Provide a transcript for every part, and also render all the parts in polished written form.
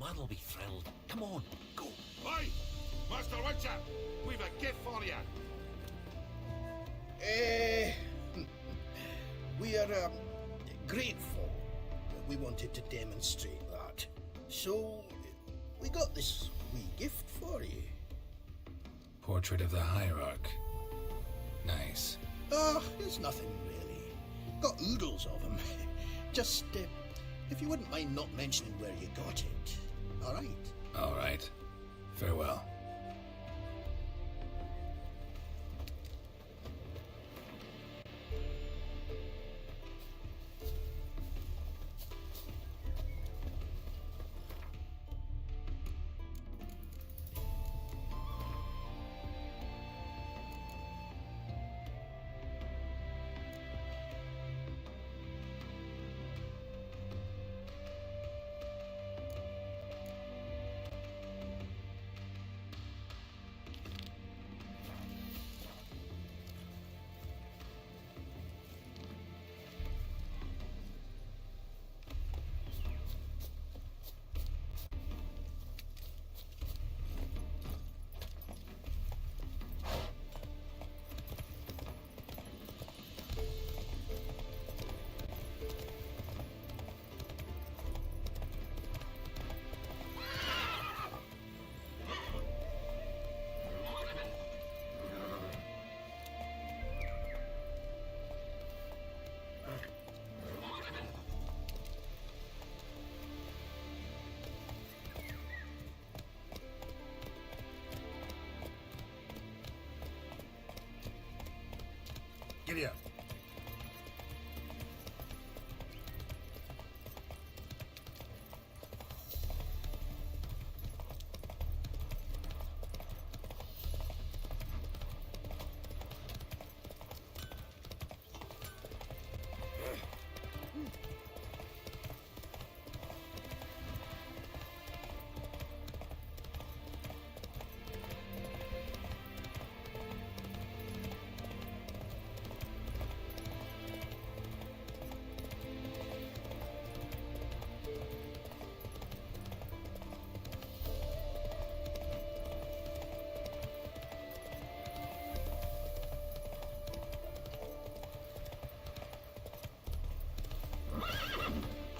man'll be thrilled. Come on, go. Hey, Master Witcher, we've a gift for you. We are grateful. We wanted to demonstrate that. So, we got this wee gift for you. Portrait of the Hierarch. Nice. It's nothing really. Got oodles of them. Just, if you wouldn't mind not mentioning where you got it. Alright? Alright. Farewell. Giddy up.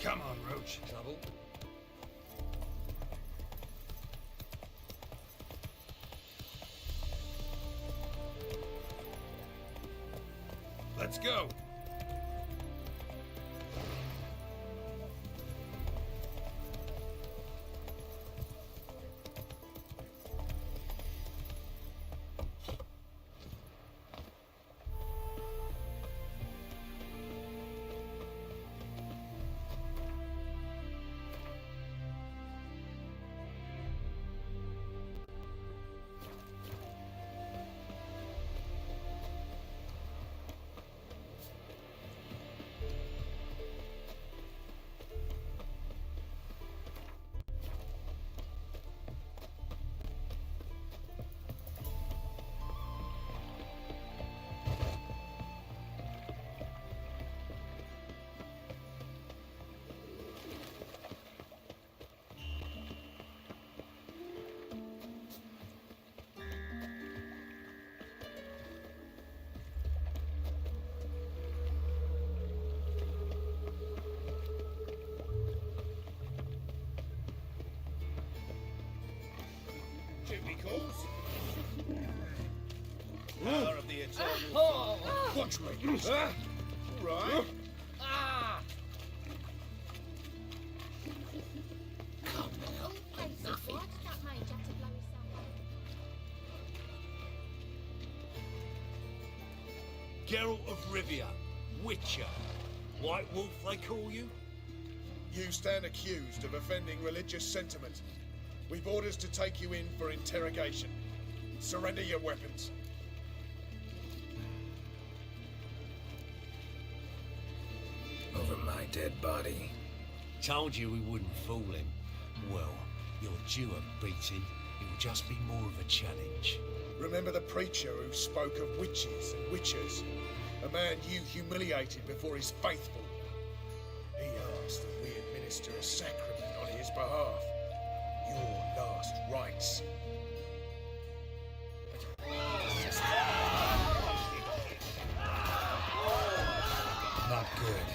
Come on, Roach. Trouble? Let's go. Jimmy calls. Power of the eternal. Watch me. All right. Come now. Nothing. Geralt of Rivia, Witcher. White Wolf, they call you? You stand accused of offending religious sentiment. We've orders to take you in for interrogation. Surrender your weapons. Over my dead body. Told you we wouldn't fool him. Well, you're due a beating. It will just be more of a challenge. Remember the preacher who spoke of witches and witchers? A man you humiliated before his faithful. He asked that we administer a sacrament on his behalf. your last rites. Not good.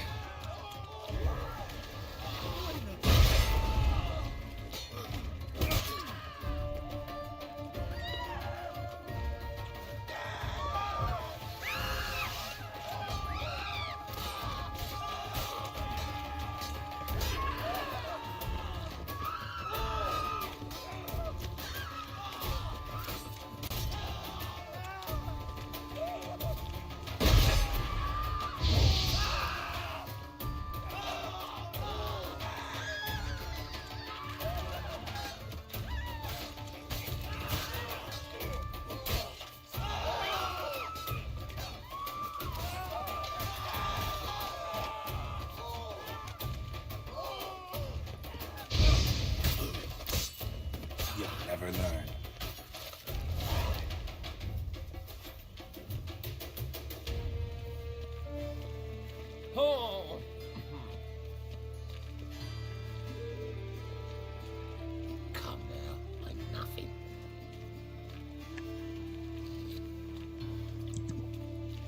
You'll never learn. Oh! Come now, I'm nothing.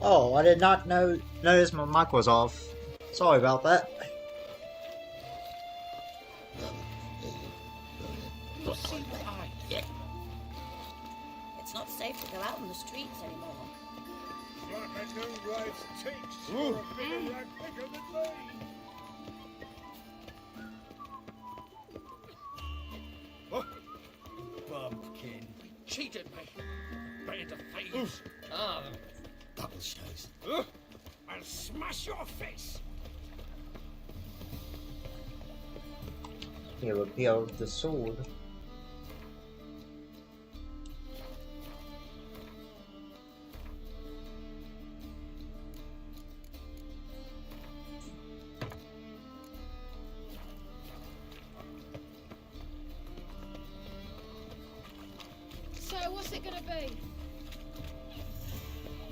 Oh, I did not notice my mic was off. Sorry about that. It's not safe to go out on the streets anymore. Like I know life's takes. You're a bit of rag bigger than me. What? Bumpkin. Cheated me. Band of thieves. Ah, Double shows. I'll smash your face. He revealed the sword. So what's it gonna be?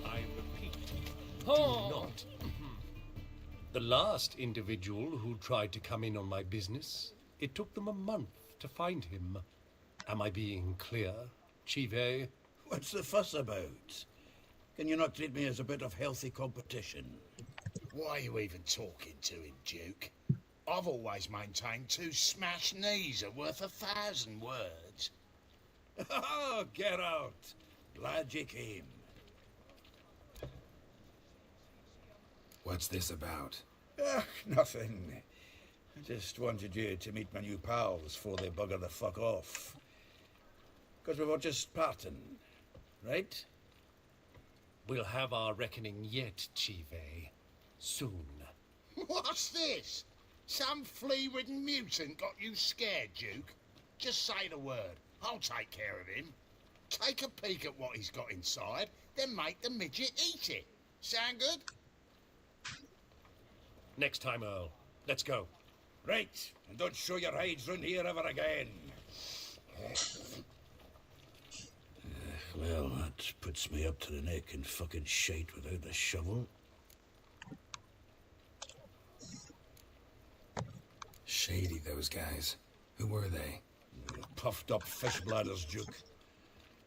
I repeat, Oh. do not. The last individual who tried to come in on my business, it took them a month to find him. Am I being clear, Chive? What's the fuss about? Can you not treat me as a bit of healthy competition? Why are you even talking to him, Duke? I've always maintained 2 smashed knees are worth 1,000 words. Oh, get out. Glad you came. What's this about? Nothing. I just wanted you to meet my new pals before they bugger the fuck off. Because we were just parting, right? We'll have our reckoning yet, Chive. Soon. What's this? Some flea-ridden mutant got you scared, Duke? Just say the word. I'll take care of him. Take a peek at what he's got inside, then make the midget eat it. Sound good? Next time, Earl. Let's go. Right, and don't show your hides round here ever again. Well, that puts me up to the neck in fucking shite without the shovel. Shady, those guys. Who were they? Puffed up fish bladders, Duke.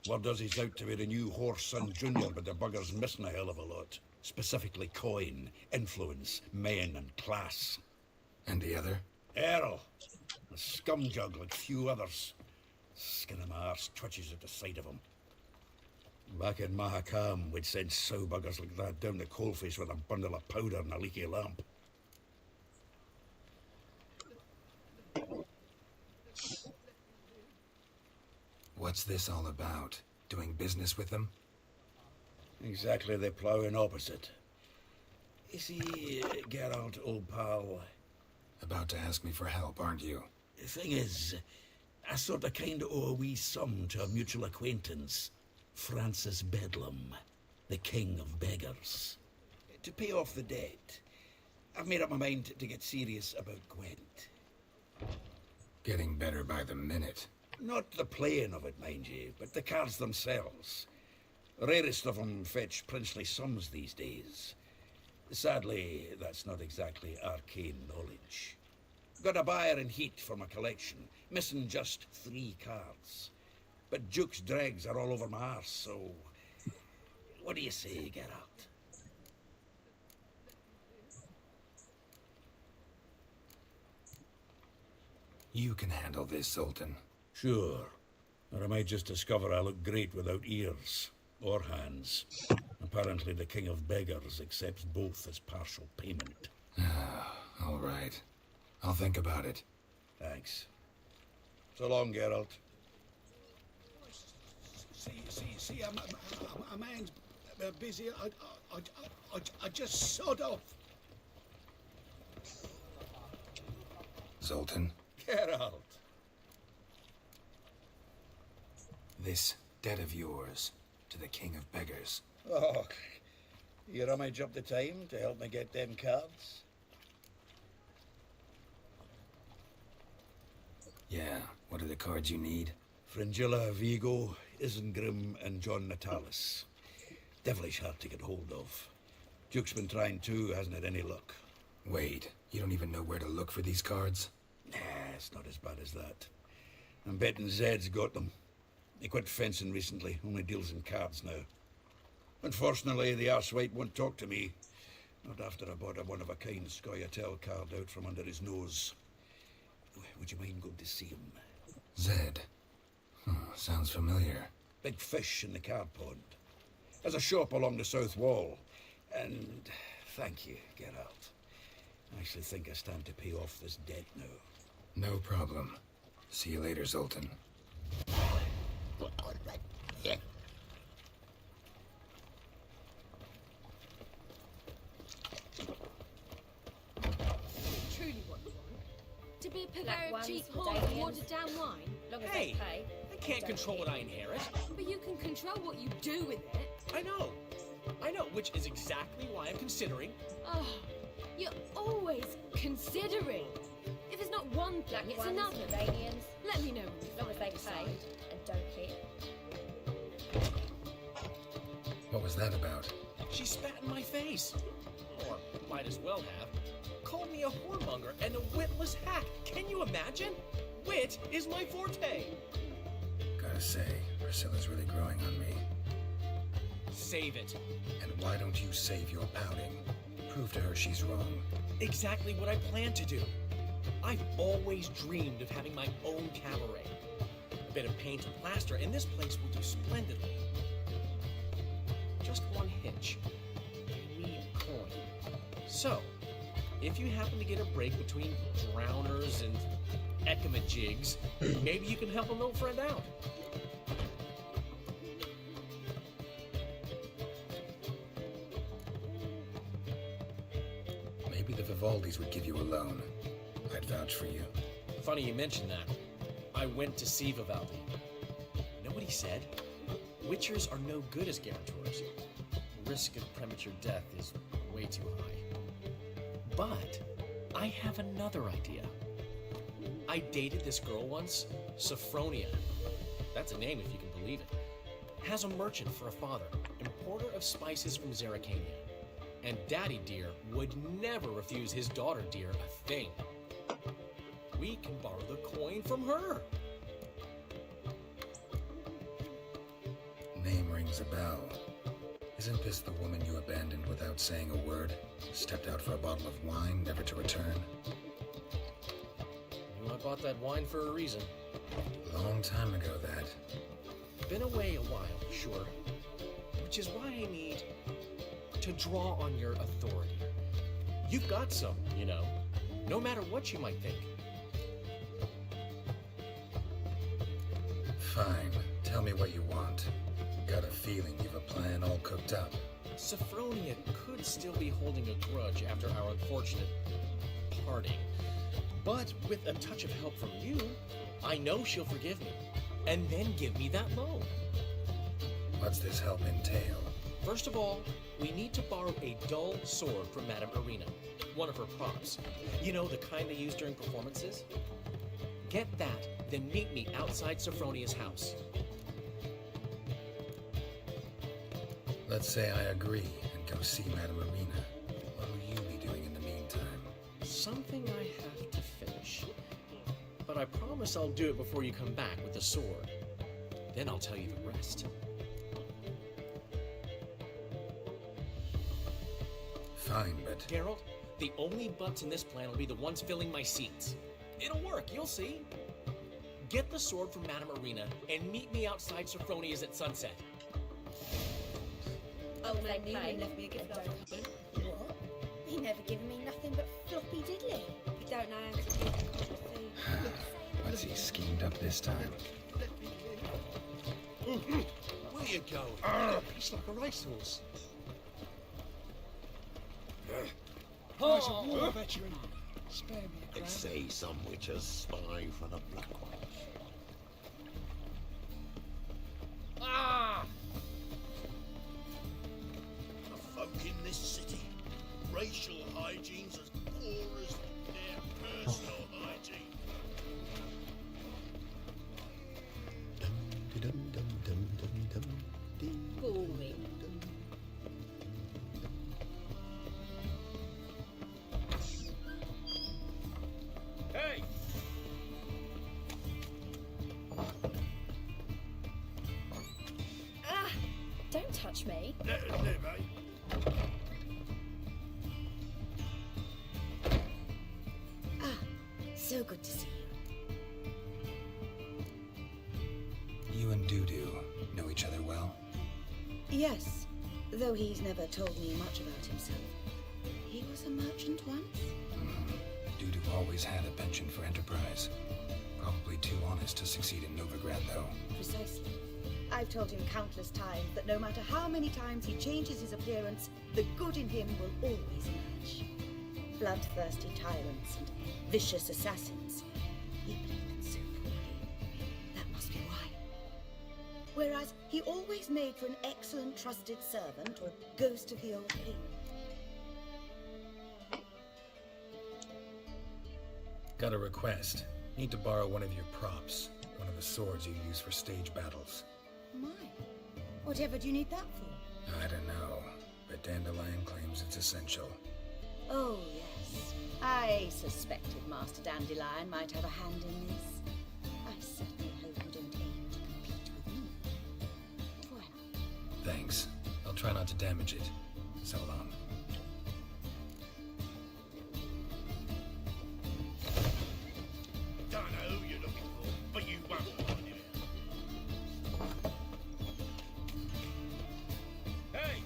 Word does he's out to be the new horse son junior, but the bugger's missing a hell of a lot. Specifically coin, influence, men and class. And the other? Earl, a scumjug like few others. Skin of my arse twitches at the sight of him. Back in Mahakam, we'd send sow buggers like that down the coalface with a bundle of powder and a leaky lamp. What's this all about? Doing business with them? Exactly the ploughing opposite. You see, Geralt, old pal, About to ask me for help, aren't you? the thing is, I sort of kind of owe a wee sum to a mutual acquaintance, Francis Bedlam, the king of beggars. To pay off the debt, I've made up my mind to get serious about Gwent. Getting better by the minute. Not the playing of it, mind you, but the cards themselves. Rarest of them fetch princely sums these days. Sadly, that's not exactly arcane knowledge. Got a buyer in heat for my collection, missing just 3 cards. But Duke's dregs are all over my arse, so... What do you say, Geralt? You can handle this, Sultan. Sure. Or I might just discover I look great without ears. Or hands. Apparently the King of Beggars accepts both as partial payment. All right. I'll think about it. Thanks. So long, Geralt. See, a man's busy. I just sod off. Sultan, Geralt. this debt of yours to the King of Beggars. Oh, you rummage up the time to help me get them cards? Yeah, what are the cards you need? Fringilla, Vigo, Isengrim, and John Natalis. Devilish hard to get hold of. Duke's been trying too, hasn't had any luck. Wait, you don't even know where to look for these cards? Nah, it's not as bad as that. I'm betting Zed's got them. He quit fencing recently, only deals in cards now. Unfortunately, the arsewite won't talk to me. Not after I bought a one-of-a-kind Scoia'tael card out from under his nose. Would you mind going to see him? Zed. Sounds familiar. Big fish in the card pond. There's a shop along the south wall. And thank you, Geralt. I actually think I stand to pay off this debt now. No problem. See you later, Sultan. Truly what you want? To be a purveyor Black of ones cheap for whore and Dalians. watered down wine? Long as Hey, they pay. I can't control what I inherit. But you can control what you do with it. I know, which is exactly why I'm considering. Oh, you're always considering. If it's not one thing, Black it's ones another. for Dalians. Let me know when As long as they pay and don't hit. What was that about? She spat in my face. Or might as well have. Called me a whoremonger and a witless hack. Can you imagine? Wit is my forte. Gotta say, Priscilla's really growing on me. Save it. And why don't you save your pouting? Prove to her she's wrong. Exactly what I plan to do. I've always dreamed of having my own cabaret. A bit of paint and plaster, and this place will do splendidly. Just one hitch. I need coin. So, if you happen to get a break between drowners and ecamajigs, maybe you can help an old friend out. Maybe the Vivaldis would give you a loan. I'd vouch for you. Funny you mention that. I went to see Vivaldi. Know what he said? Witchers are no good as guarantors. Risk of premature death is way too high. But I have another idea. I dated this girl once, Sophronia. That's a name if you can believe it. Has a merchant for a father, importer of spices from Zerrikania. And Daddy Dear would never refuse his daughter Dear a thing. We can borrow the coin from her. Name rings a bell. Isn't this the woman you abandoned without saying a word? Stepped out for a bottle of wine, never to return? Knew I bought that wine for a reason. Long time ago, that. Been away a while, sure. Which is why I need to draw on your authority. You've got some, you know. No matter what you might think. Fine. Tell me what you want. Got a feeling you've a plan all cooked up. Sophronia could still be holding a grudge after our unfortunate parting. But with a touch of help from you, I know she'll forgive me. And then give me that loan. What's this help entail? First of all, we need to borrow a dull sword from Madame Arena, one of her props. You know, the kind they use during performances? Get that, then meet me outside Sophronia's house. Let's say I agree and go see Madame Arena. What will you be doing in the meantime? Something I have to finish. push. But I promise I'll do it before you come back with the sword. Then I'll tell you the rest. Fine, but Geralt, the only butts in this plan will be the ones filling my seats. It'll work, you'll see. Get the sword from Madame Arena and meet me outside Sophronia's at sunset. Oh, man, he left me a gift card. What? He never given me nothing but floppy diddly. You don't know how to do it. what's he schemed up this time? Where you going? It's like a racehorse. Price of war veteran. Spare me a They Gran. say some witches spy for the Black Ones. Ah! The folk in this city, racial hygiene's as poor as their personal hygiene. Boring. Hey! Ah! Don't touch me. Let us live, eh? So good to see you. You and Dudu know each other well? Yes, though he's never told me much about himself. He was a merchant once. Dudu always had a penchant for enterprise. Probably too honest to succeed in Novigrad, though. Precisely. I've told him countless times that no matter how many times he changes his appearance, the good in him will always emerge. Bloodthirsty tyrants and vicious assassins. He played so poorly. That must be why. Whereas he always made for an excellent trusted servant or ghost of the old king. Got a request. Need to borrow one of your props. One of the swords you use for stage battles. My, whatever do you need that for? I don't know, but Dandelion claims it's essential. Oh, yes. I suspected Master Dandelion might have a hand in this. I certainly hope you don't aim to compete with me. Voilà. Thanks. I'll try not to damage it. So long. Don't know who you're looking for, but you won't find him. Hey!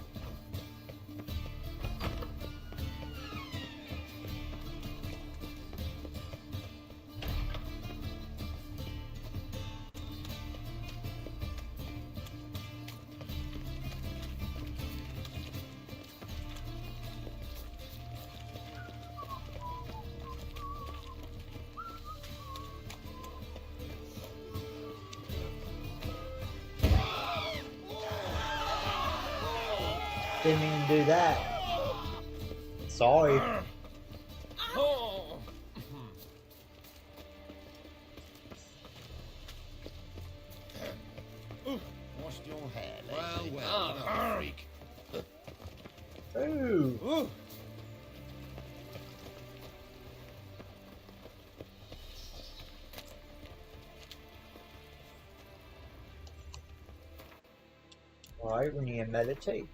Didn't mean to do that. Sorry. Oh! Washed your hair, Well, lately. well, Ah. what a freak. Ooh. Alright, we need to meditate.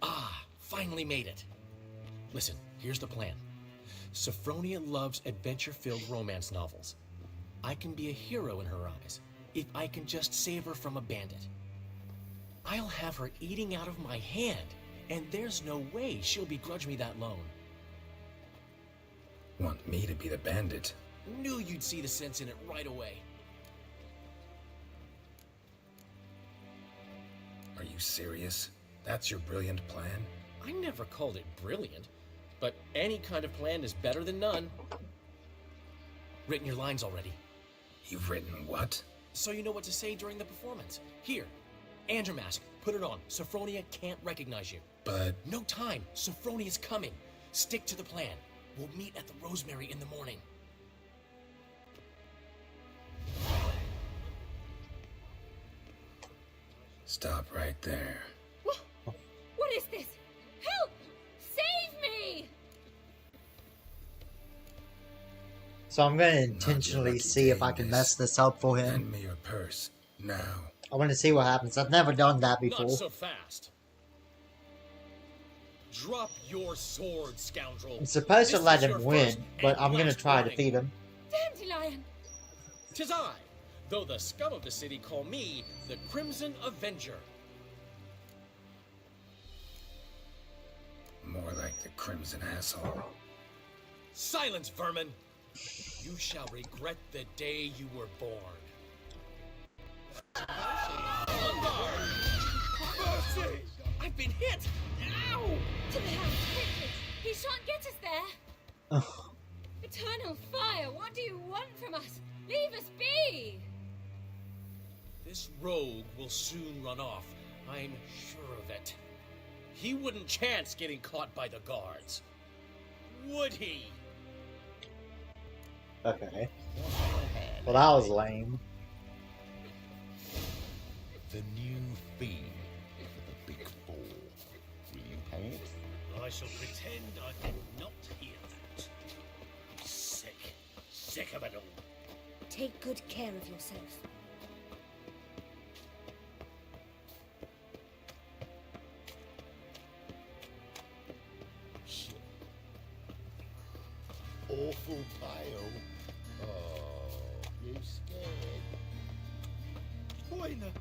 Ah, finally made it. Listen, here's the plan. Sophronia loves adventure-filled romance novels. I can be a hero in her eyes if I can just save her from a bandit. I'll have her eating out of my hand, and there's no way she'll begrudge me that loan. Want me to be the bandit? Knew you'd see the sense in it right away. Are you serious? That's your brilliant plan? I never called it brilliant, but any kind of plan is better than none. Written your lines already, You've written what? so you know what to say during the performance. Here, and your mask. Put it on. Sophronia can't recognize you. But No time. Sophronia's coming. Stick to the plan. We'll meet at the Rosemary in the morning. Stop right there. What is this? Help! Save me! So I'm going to Not your intentionally lucky see if day, I can miss. mess this up for him. Lend me your purse, now. I want to see what happens. I've never done that before. Not so fast. Drop your sword, scoundrel. I'm supposed to This let is your him win, first but and I'm going to last try to warning. defeat him. Dandelion! 'Tis I, though the scum of the city call me the Crimson Avenger. More like the Crimson Asshole. Silence, vermin! You shall regret the day you were born. Mercy! I've been hit! Ow! To the house, quickly! He shan't get us there! Eternal fire, what do you want from us? Leave us be! This rogue will soon run off. I'm sure of it. He wouldn't chance getting caught by the guards. Would he? Okay. Well, that was lame. The new fee for the big four. Will you pay it? I shall pretend I did not hear that. Sick of it all. Take good care of yourself. Shit. Awful pale. Oh, you scared? Spoiler.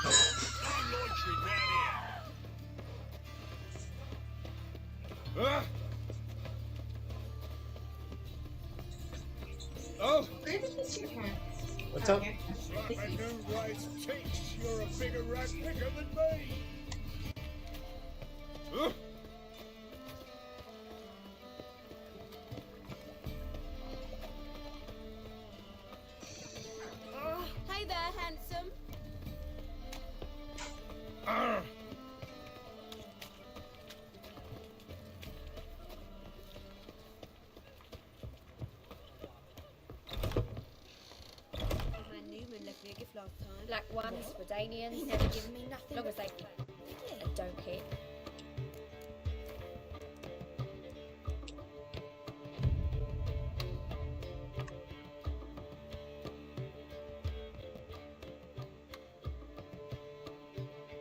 I'm loitering round here. Oh! Where did you see your parents? What's up? Slap my new rice cheeks. You're a bigger rat picker than me. Hey there, handsome. Man Newman left me a gift last time. Black ones, Redanians. He never given me nothing. Long as they don't hit.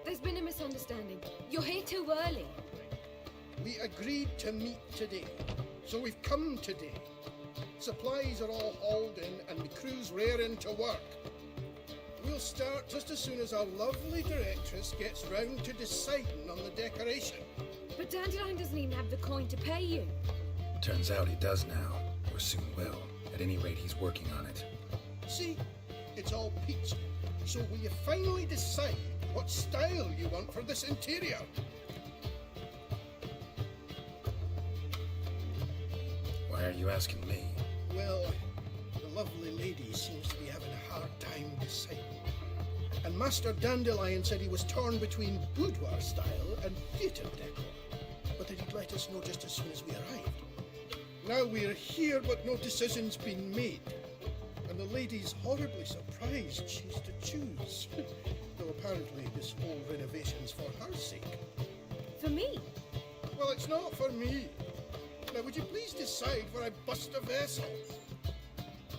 There's been a misunderstanding. You're here too early. We agreed to meet today, so we've come today. Supplies are all hauled in and the crew's raring to work. We'll start just as soon as our lovely directress gets round to deciding on the decoration. But Dandelion doesn't even have the coin to pay you. Turns out he does now, or soon will. At any rate, he's working on it. See, it's all peachy. So will you finally decide what style you want for this interior? Why are you asking me? Well, the lovely lady seems to be having a hard time deciding. And Master Dandelion said he was torn between boudoir style and theatre decor, but that he'd let us know just as soon as we arrived. Now we're here, but no decision's been made. And the lady's horribly surprised she's to choose. Though apparently this whole renovation's for her sake. For me? Well, it's not for me. Now, would you please decide where I bust a vessel?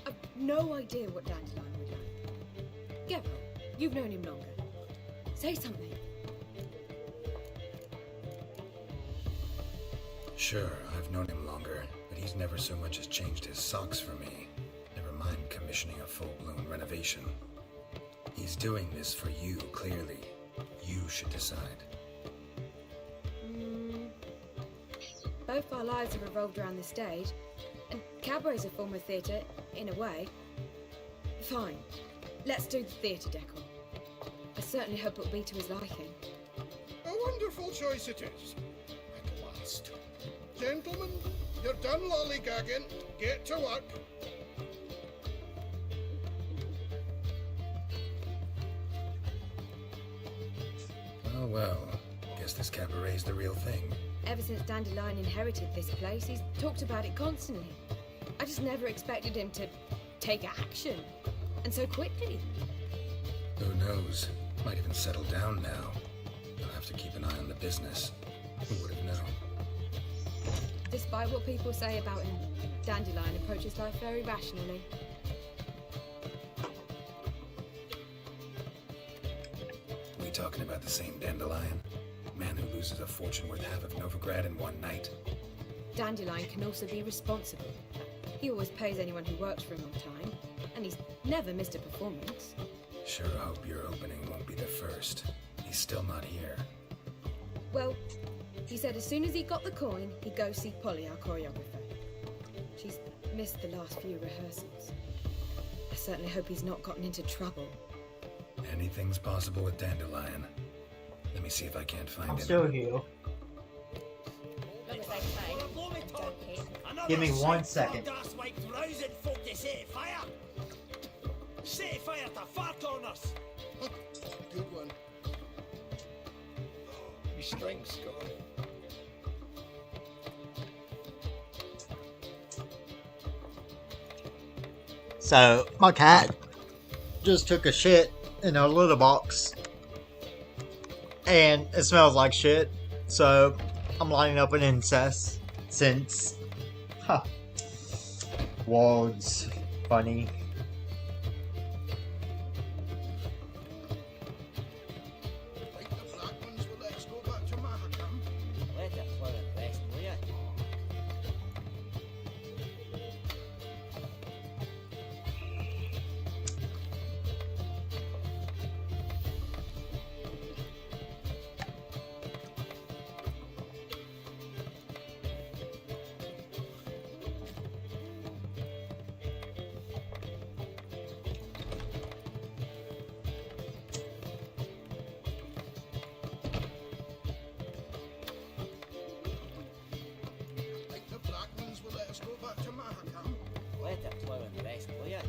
I've no idea what Dandelion would like. Gabriel, you've known him longer. Say something. Sure, I've known him longer, but he's never so much as changed his socks for me. Never mind commissioning a full-blown renovation. He's doing this for you, clearly. You should decide. Both our lives have revolved around the stage, and cabaret's a form of theatre, in a way. Fine, let's do the theatre decor. I certainly hope it'll be to his liking. A wonderful choice it is. At last. Gentlemen, you're done lollygagging. Get to work. Oh well, guess this cabaret's the real thing. Ever since Dandelion inherited this place, he's talked about it constantly. I just never expected him to take action. And so quickly. Who knows? Might even settle down now. You'll have to keep an eye on the business. Who would have known? Despite what people say about him, Dandelion approaches life very rationally. We talking about the same Dandelion? Man who loses a fortune worth half of Novigrad in one night? Dandelion can also be responsible. He always pays anyone who works for him on time, and he's never missed a performance. Sure hope your opening won't be the first. He's still not here. Well, he said as soon as he got the coin, he'd go see Polly, our choreographer. She's missed the last few rehearsals. I certainly hope he's not gotten into trouble. Anything's possible with Dandelion. Let me see if I can't find I'm him. still here. Give me 1 second. Set fire to far corners! Good one. Your strength's gone. So, my cat just took a shit in a litter box. And it smells like shit. So, I'm lining up an incest. Since... Words. Funny. Like the black ones will let us go back to Mahakam. Let it flow in rest, will ya? Like the black ones will let us go back to Mahakam. Let it flow in rest, will ya?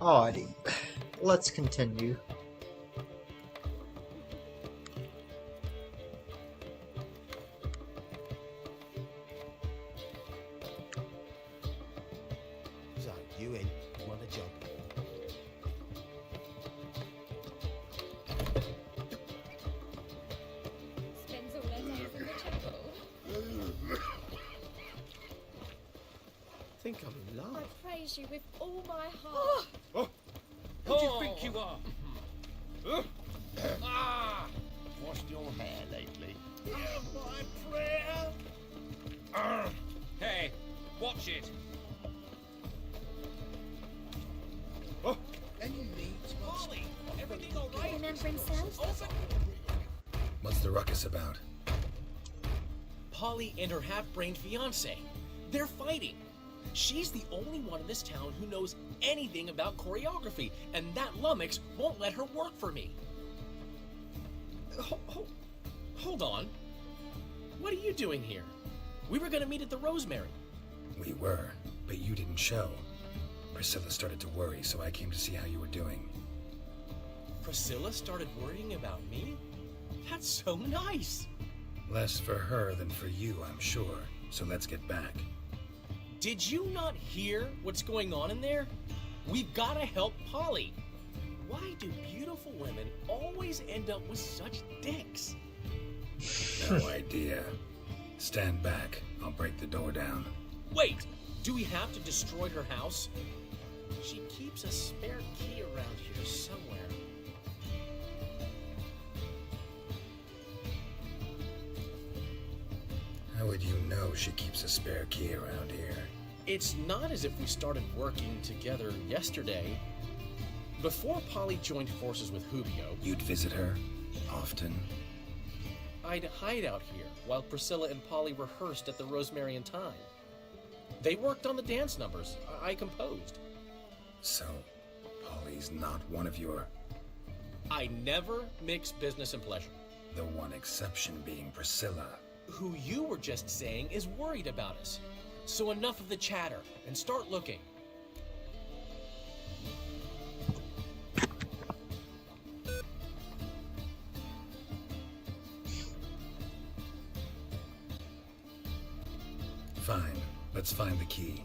Alrighty. Let's continue. So, you in? Want a job? Spends all their days in the chapel. Think I'm in love. I praise you with all my heart. Who do you think you are? Washed your hair lately? Hear my prayer? Hey, watch it. Any mates, Polly, everything all right? Remember himself? What's the ruckus about? Polly and her half-brained fiancé. They're fighting. She's the only one in this town who knows anything about choreography, and that lummox won't let her work for me. Hold on. What are you doing here? We were going to meet at the Rosemary. We were, but you didn't show. Priscilla started to worry, so I came to see how you were doing. Priscilla started worrying about me? That's so nice. Less for her than for you, I'm sure. So let's get back. Did you not hear what's going on in there? We've got to help Polly. Why do beautiful women always end up with such dicks? No idea. Stand back. I'll break the door down. Wait, do we have to destroy her house? She keeps a spare key around here somewhere. How would you know she keeps a spare key around here? It's not as if we started working together yesterday. Before Polly joined forces with Hubio, You'd visit her? Often? I'd hide out here while Priscilla and Polly rehearsed at the Rosemary and Thyme. They worked on the dance numbers I composed. So, Polly's not one of your... I never mix business and pleasure. The one exception being Priscilla. Who you were just saying is worried about us. So enough of the chatter and start looking. Let's find the key.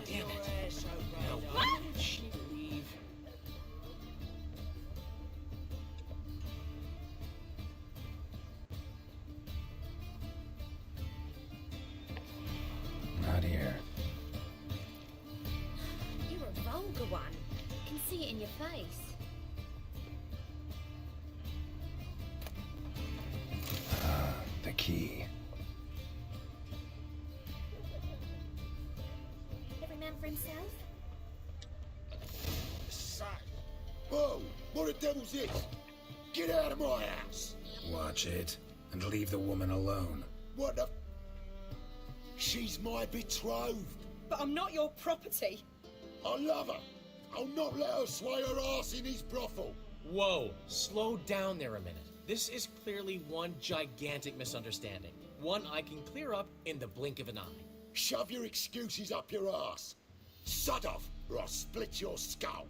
Damn it. Now, why would she leave? Not here. You're a vulgar one. Can see it in your face. The key. Every man for himself? Say. Whoa! What the devil's this? Get out of my house! Watch it, and leave the woman alone. What the... She's my betrothed. But I'm not your property. I love her. I'll not let her sway her ass in his brothel. Whoa, slow down there a minute. This is clearly one gigantic misunderstanding. One I can clear up in the blink of an eye. Shove your excuses up your ass. Sod off, or I'll split your skull.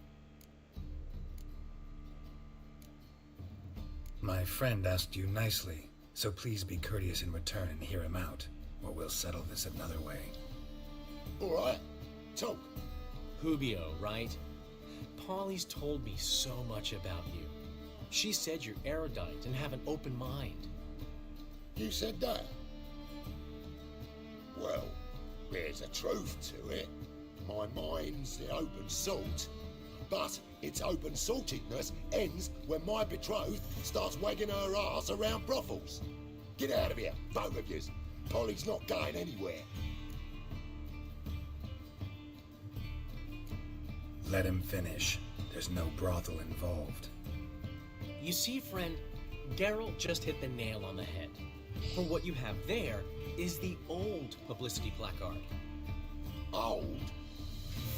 My friend asked you nicely, so please be courteous in return and hear him out, or we'll settle this another way. All right, talk. Hubio, right? Polly's told me so much about you. She said you're erudite and have an open mind. You said that? Well, there's a truth to it. My mind's the open salt. But its open saltedness ends when my betrothed starts wagging her ass around brothels. Get out of here, both of yous. Polly's not going anywhere. Let him finish. There's no brothel involved. You see, friend, Geralt just hit the nail on the head. For what you have there is the old publicity placard. Old?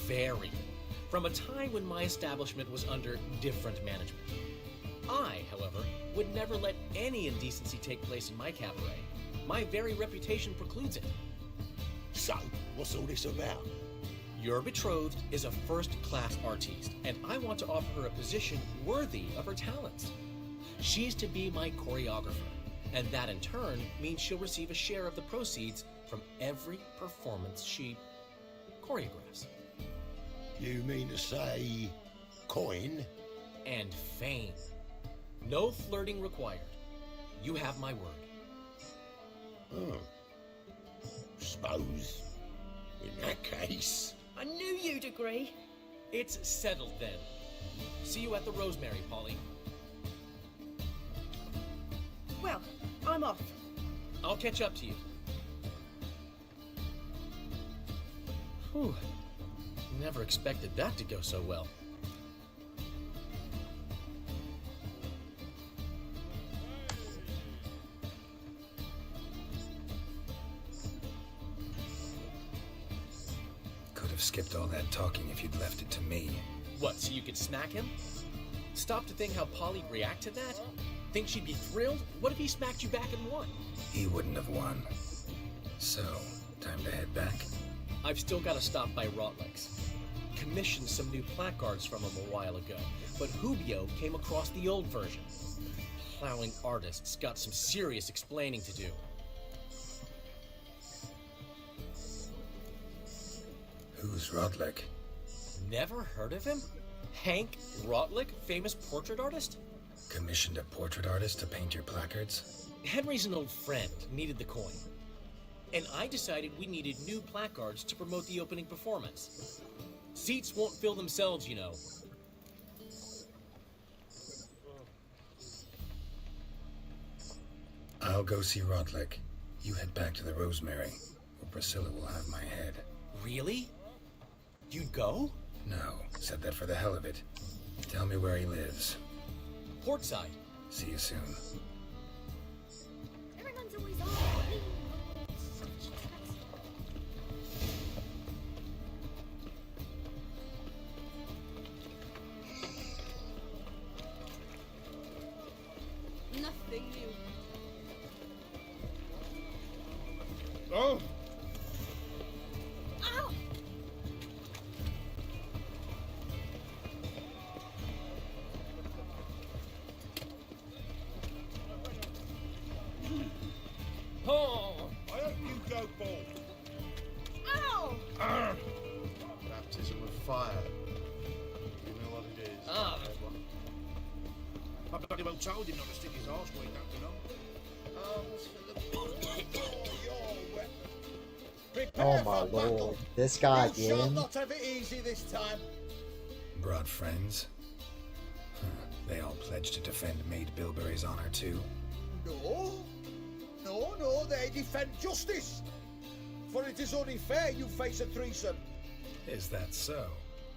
Very. From a time when my establishment was under different management. I, however, would never let any indecency take place in my cabaret. My very reputation precludes it. So, what's all this about? Your betrothed is a first-class artiste, and I want to offer her a position worthy of her talents. She's to be my choreographer, and that in turn means she'll receive a share of the proceeds from every performance she choreographs. You mean to say... coin? And fame. No flirting required. You have my word. Oh. Suppose... in that case... I knew you'd agree. It's settled then. See you at the Rosemary, Polly. Well, I'm off. I'll catch up to you. Whew. Never expected that to go so well. Could have skipped all that talking if you'd left it to me. What, so you could smack him? Stop to think how Polly'd react to that? Think she'd be thrilled? What if he smacked you back and won? He wouldn't have won. So, time to head back. I've still got to stop by Rotlex. Commissioned some new placards from him a while ago, but Hubio came across the old version. Plowing artists got some serious explaining to do. Who's Rodlick? Never heard of him? Hank Rotlick, famous portrait artist? Commissioned a portrait artist to paint your placards? Henry's an old friend, needed the coin. And I decided we needed new placards to promote the opening performance. Seats won't fill themselves, you know. I'll go see Rodlick. You head back to the Rosemary, or Priscilla will have my head. Really? You'd go? No, said that for the hell of it. Tell me where he lives. Portside. See you soon. Everyone's always on. Nothing new. Oh, Ow! told him not to stick his arse way up, you know. Arms for the your weapon. Oh my lord. This guy You shall again. not have it easy this time. Brought friends? Huh. They all pledged to defend Maid Bilberry's honor too. No. No, they defend justice. For it is only fair you face a threesome. Is that so?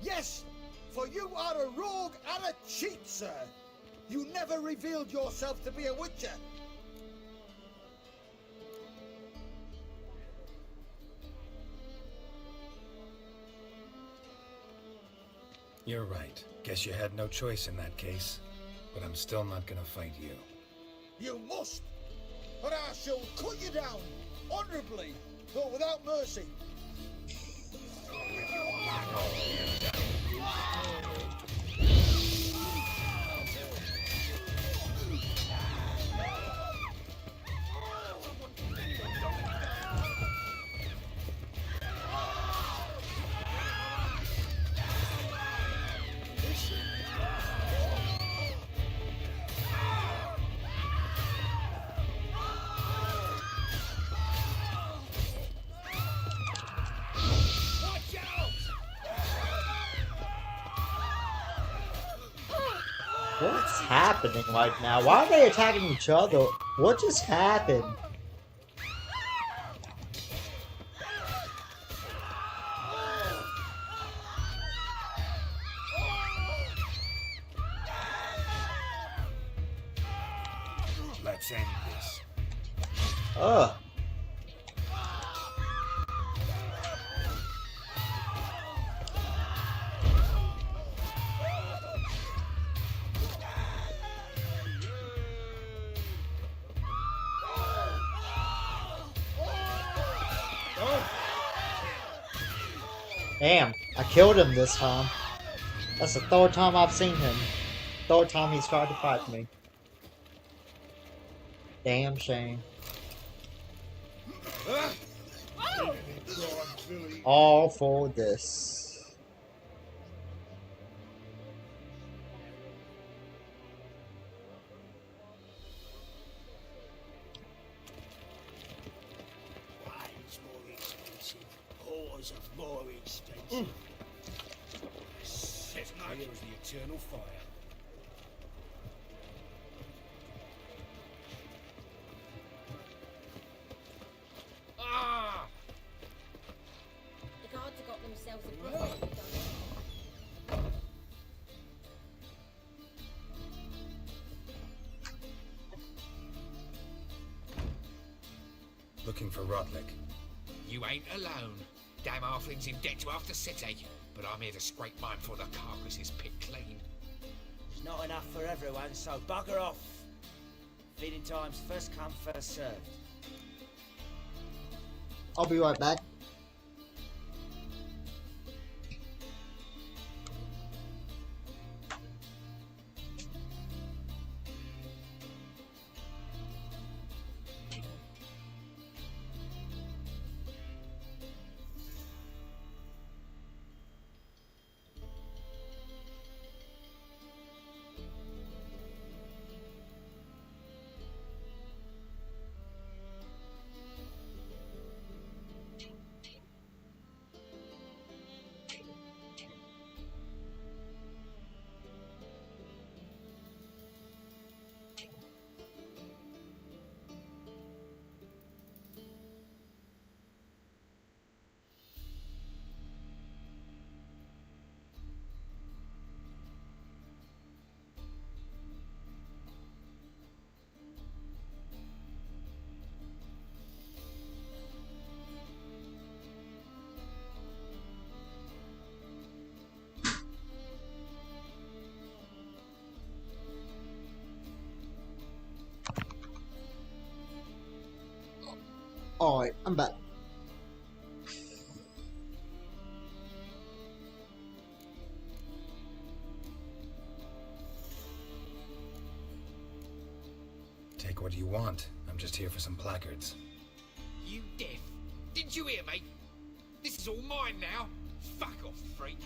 Yes, for you are a rogue and a cheat, sir. You never revealed yourself to be a witcher. You're right. Guess you had no choice in that case. But I'm still not gonna fight you. You must, or I shall cut you down, honourably, though without mercy. What's happening right now? Why are they attacking each other? What just happened? Let's end this. Ugh. Damn, I killed him this time. That's the third time I've seen him. Third time he's tried to fight me. Damn shame. All for this. Wine's more expensive. Whores are more expensive. Says no. Here is the eternal fire. Ah! The guards have got themselves a brothel done. Looking for Rodlick. You ain't alone. Damn halfling's in debt to half the city. But I'm here to scrape mine before the carcass is picked clean. There's not enough for everyone, so bugger off. Feeding time's first come, first served. I'll be right back. Alright, I'm back. Take what you want. I'm just here for some placards. You deaf? Didn't you hear me? This is all mine now. Fuck off, freak.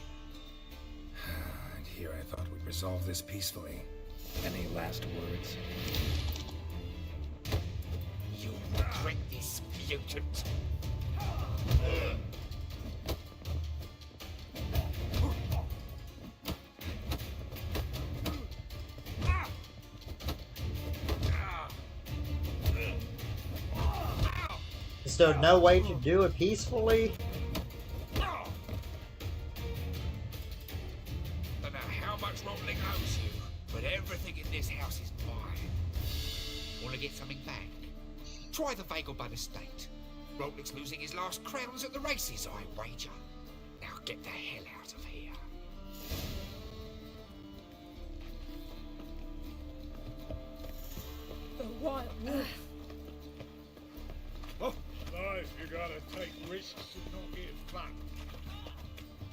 And here I thought we'd resolve this peacefully. Any last words? You'll regret this, mutant. Is there no way to do it peacefully? Don't know how much Rotling owes you, but everything in this house is mine. Want to get something back? Try the Vagelbud estate. Rotling's losing his last crowns at the races, I wager. Now get the hell out of here. The White Wolf. Life, you gotta take risks and not get fucked.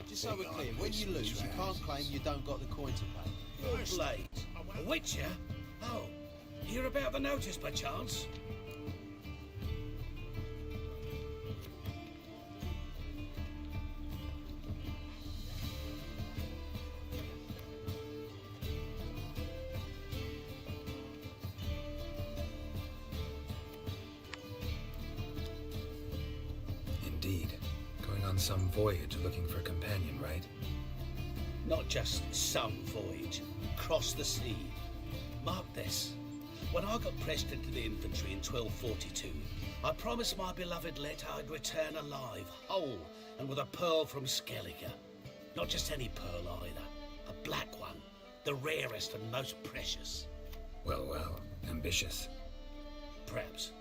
Just so we're clear, when you lose, you can't claim you don't got the coin to pay. Your blade. A witcher? Oh, hear about the notice by chance? Indeed. Going on some voyage looking for a companion, right? Not just some voyage. Cross the sea. Mark this. When I got pressed into the infantry in 1242, I promised my beloved Let I'd return alive, whole, and with a pearl from Skellige. Not just any pearl either. A black one. The rarest and most precious. Well, well. Ambitious. Perhaps.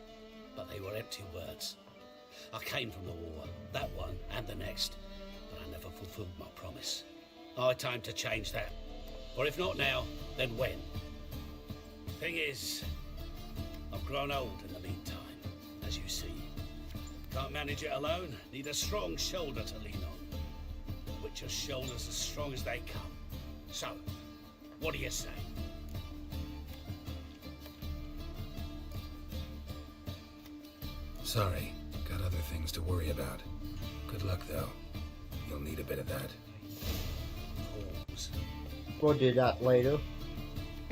But they were empty words. I came from the war, that one and the next, but I never fulfilled my promise. High time to change that. Or if not now, then when? Thing is, I've grown old in the meantime, as you see. Can't manage it alone, need a strong shoulder to lean on. Witcher's shoulders as strong as they come. So, what do you say? Sorry. Got other things to worry about. Good luck, though. You'll need a bit of that. Pause. We'll do that later.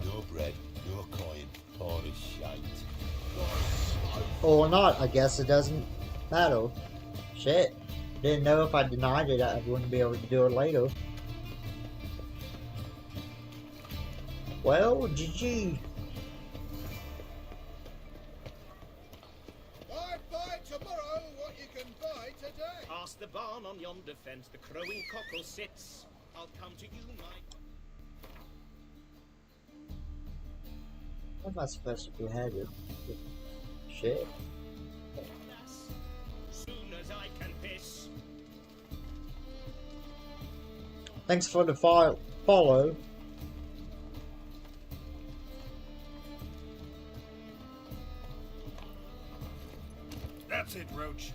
Your bread, your coin, poor as shite. Or not, I guess it doesn't matter. Shit. Didn't know if I denied it, I wouldn't be able to do it later. Well, GG. Buy tomorrow what you can buy today. Past the barn on yonder fence, the crowing cockle sits. I'll come to you, my... What am I supposed to be headed? Shit. Soon as I can piss. Thanks for the follow. That's it, Roach.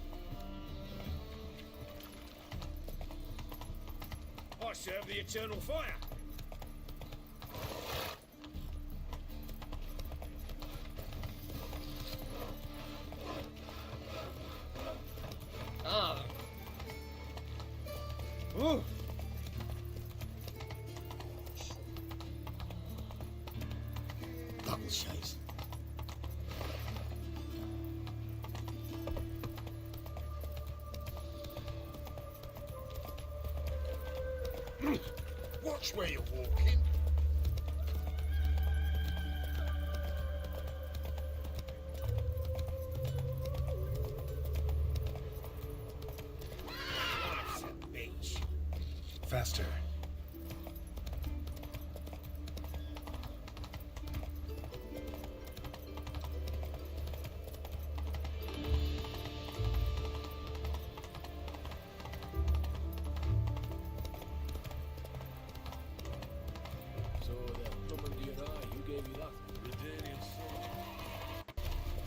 I serve the eternal fire. Ah. Ooh. Double chase. Watch where you're walking. Life's a bitch. Faster.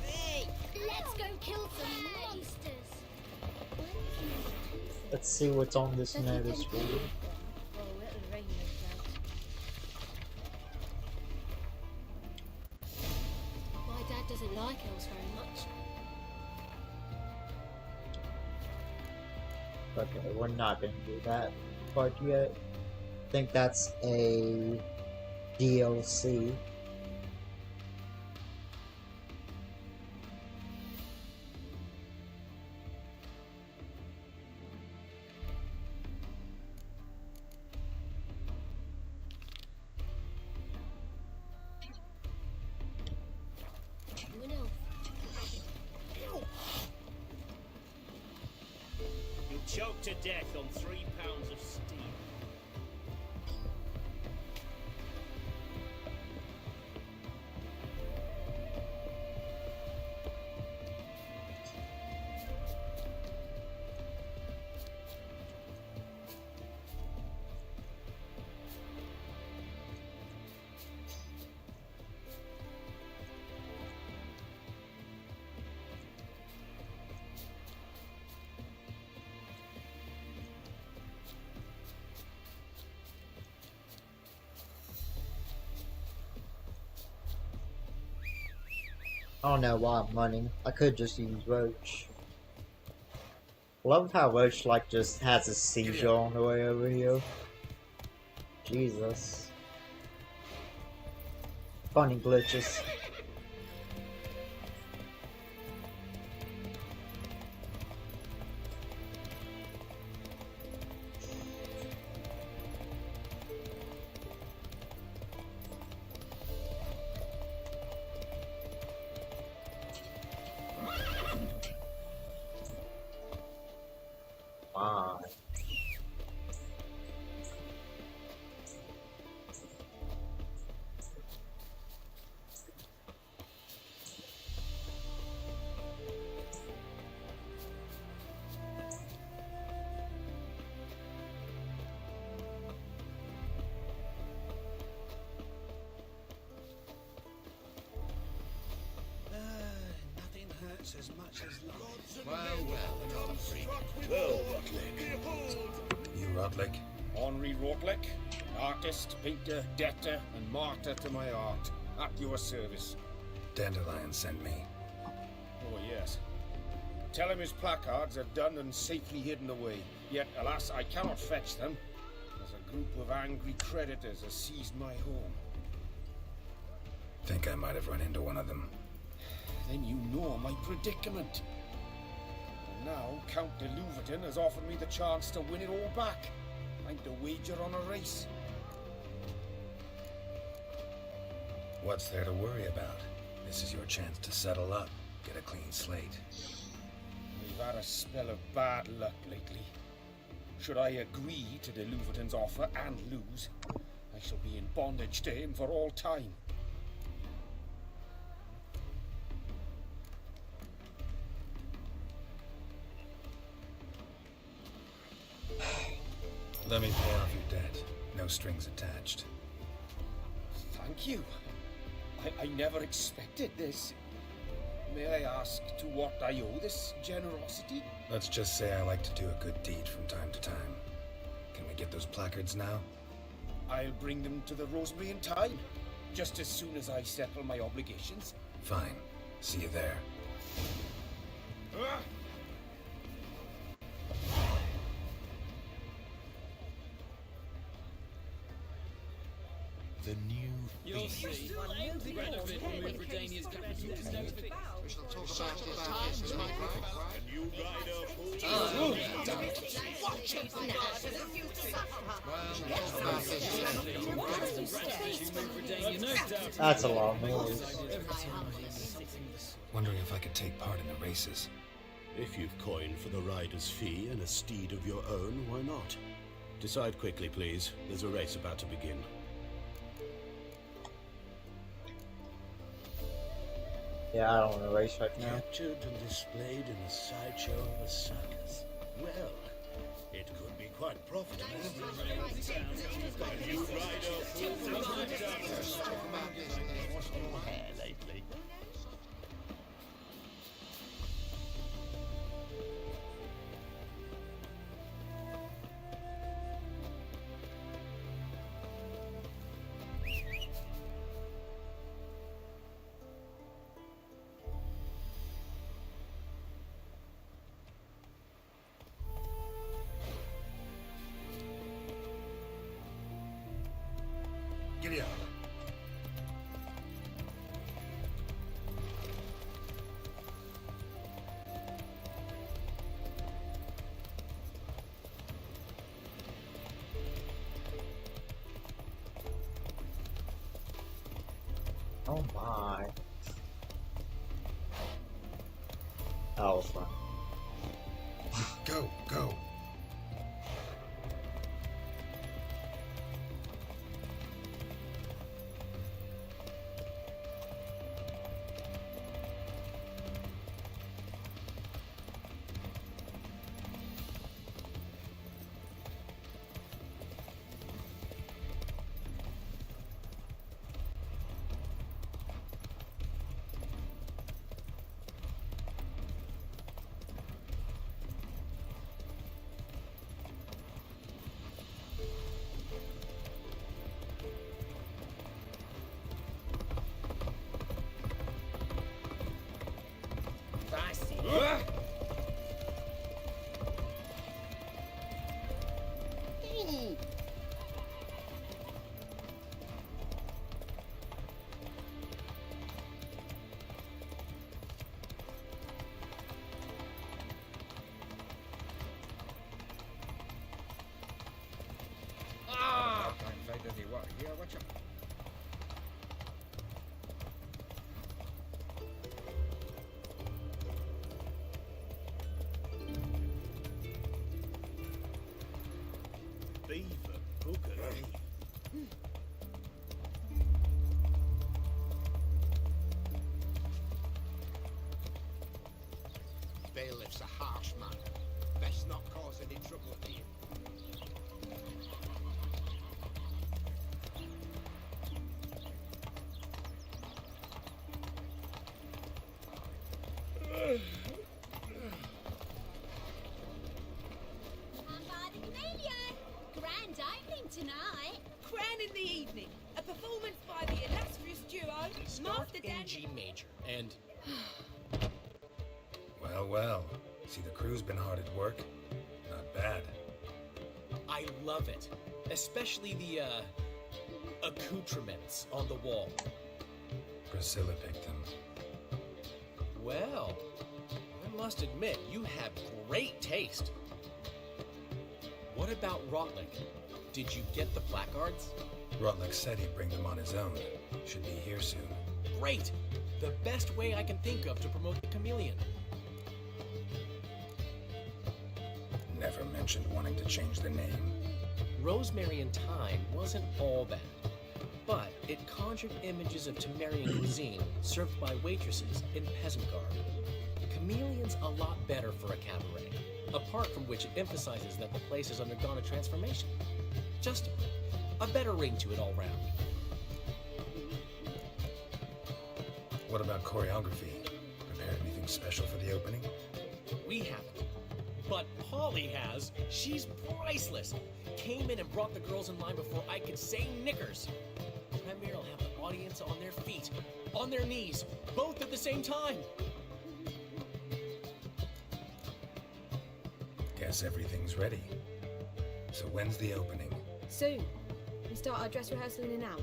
Hey, let's go kill some monsters. Let's see what's on this notice board. Oh, it'll rain no doubt. My dad doesn't like elves very much. Okay, we're not gonna do that part yet. I think that's a DLC. choked to death on 3 pounds of steel. I don't know why I'm running. I could just use Roach. Love how Roach like just has a seizure on the way over here. Jesus. Funny glitches. Wow. Nothing hurts as much as love. Well, Rotlick. You Rotlick? Henri Rotlick, artist, painter, debtor, and martyr to my art. At your service. Dandelion sent me. Oh, yes. Tell him his placards are done and safely hidden away. Yet, alas, I cannot fetch them, as a group of angry creditors has seized my home. Think I might have run into one of them. Then you know my predicament. And now, Count de Louverton has offered me the chance to win it all back. I'm to wager on a race. What's there to worry about? This is your chance to settle up, get a clean slate. We've had a spell of bad luck lately. Should I agree to de Louverton's offer and lose, I shall be in bondage to him for all time. Let me pay off your debt. No strings attached. Thank you. I never expected this. May I ask to what I owe this generosity? Let's just say I like to do a good deed from time to time. Can we get those placards now? I'll bring them to the Rosemary in time, just as soon as I settle my obligations. Fine. See you there. The new You'll see. Redania's capital is notified. We shall talk about this as my A new rider That's a lot of noise. Wondering if I could take part in the races. If you've coined for the rider's fee and a steed of your own, why not? Decide quickly, please. There's a race about to begin. Yeah, I don't want to race right now. Captured and displayed in the sideshow of a circus. Well, it could be quite profitable. What's on your hair lately? Giddy up. Oh my. That was fun. Go, go. fever, bugger. Bailiff's a harsh man. Best not cause any trouble here. I'm by the chameleon. Grand opening tonight. Gran in the evening. A performance by the illustrious duo, Master in Dan. G major, and Well, well. See, the crew's been hard at work. Not bad. I love it. Especially the, accoutrements on the wall. Priscilla picked them. Well, I must admit, you have great taste. What about Rotlick? Did you get the placards? Rotlick said he'd bring them on his own. Should be here soon. Great! The best way I can think of to promote the chameleon. Never mentioned wanting to change the name. Rosemary and Thyme wasn't all bad, but it conjured images of Temerian cuisine served by waitresses in peasant garb. Chameleon's a lot better for a cabaret, apart from which it emphasizes that the place has undergone a transformation. Just a better ring to it all round. What about choreography? Prepared anything special for the opening? We haven't. But Polly has. She's priceless. Came in and brought the girls in line before I could say knickers. Premier will have the audience on their feet, on their knees, both at the same time. Guess everything's ready. So when's the opening? Soon. We start our dress rehearsal in an hour.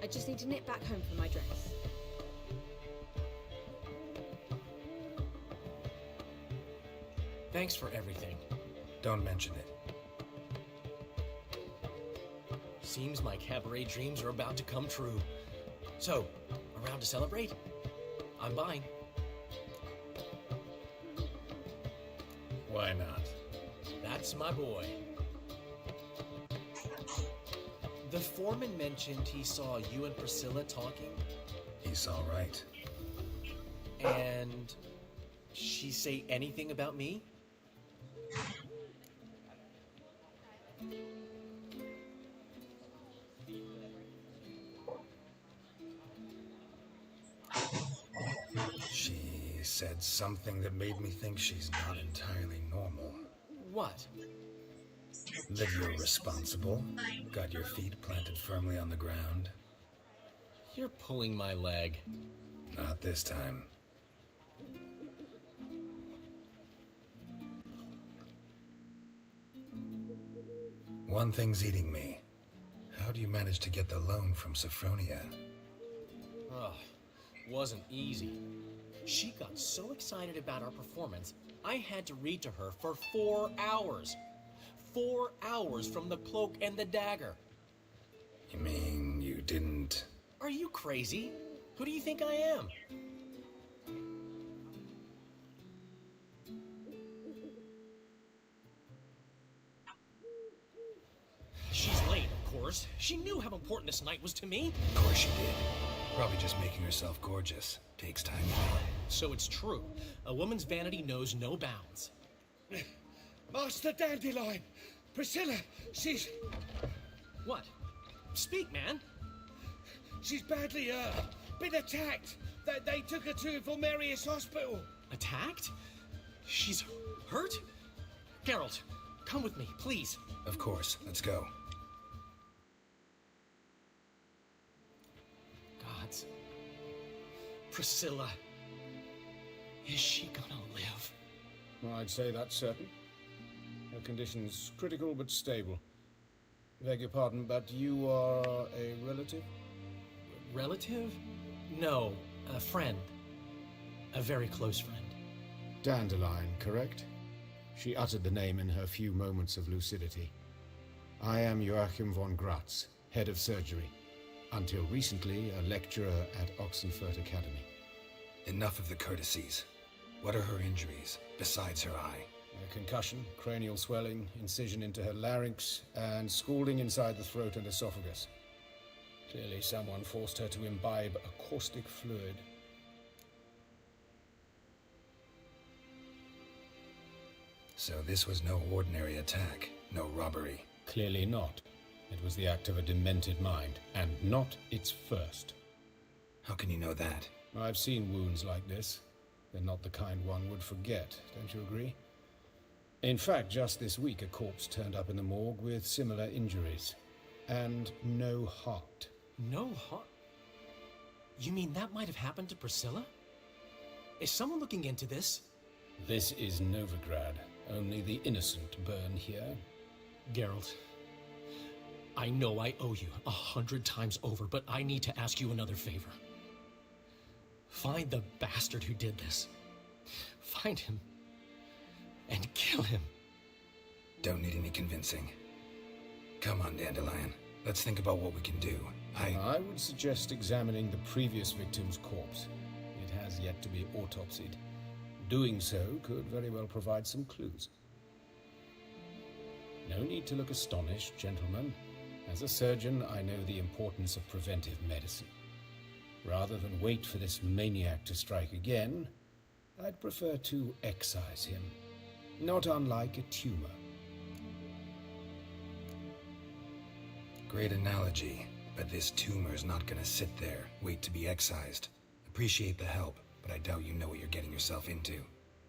I just need to nip back home for my dress. Thanks for everything. Don't mention it. Seems my cabaret dreams are about to come true. So, around to celebrate? I'm buying. Why not? That's my boy. The foreman mentioned he saw you and Priscilla talking. He's all right. And she say anything about me? She said something that made me think she's not entirely normal. What? That you're responsible, got your feet planted firmly on the ground. You're pulling my leg. Not this time. One thing's eating me. How do you manage to get the loan from Sophronia? Ugh, wasn't easy. She got so excited about our performance, I had to read to her for 4 hours. 4 hours from the cloak and the dagger. You mean you didn't... Are you crazy? Who do you think I am? She's late, of course. She knew how important this night was to me. Of course she did. Probably just making herself gorgeous. Takes time, you know. So it's true. A woman's vanity knows no bounds. Master Dandelion! Priscilla, she's... What? Speak, man. She's badly hurt. Been attacked. They took her to Vulmerius Hospital. Attacked? She's hurt? Geralt, come with me, please. Of course. Let's go. Gods. Priscilla. Is she gonna live? Well, I'd say that's certain. Her condition's critical but stable. Beg your pardon, but you are a relative? Relative? No, a friend. A very close friend. Dandelion, correct? She uttered the name in her few moments of lucidity. I am Joachim von Gratz, head of surgery. Until recently, a lecturer at Oxenfurt Academy. Enough of the courtesies. What are her injuries, besides her eye? A concussion, cranial swelling, incision into her larynx, and scalding inside the throat and esophagus. Clearly someone forced her to imbibe a caustic fluid. So this was no ordinary attack, no robbery. Clearly not. It was the act of a demented mind, and not its first. How can you know that? I've seen wounds like this. They're not the kind one would forget, don't you agree? In fact, just this week a corpse turned up in the morgue with similar injuries. And no heart. No heart? You mean that might have happened to Priscilla? Is someone looking into this? This is Novigrad. Only the innocent burn here. Geralt, I know I owe you 100 times over, but I need to ask you another favor. Find the bastard who did this. Find him and kill him. Don't need any convincing. Come on, Dandelion. Let's think about what we can do. I would suggest examining the previous victim's corpse. It has yet to be autopsied. Doing so could very well provide some clues. No need to look astonished, gentlemen. As a surgeon, I know the importance of preventive medicine. Rather than wait for this maniac to strike again, I'd prefer to excise him. Not unlike a tumor. Great analogy, but this tumor's not gonna sit there, wait to be excised. Appreciate the help, but I doubt you know what you're getting yourself into.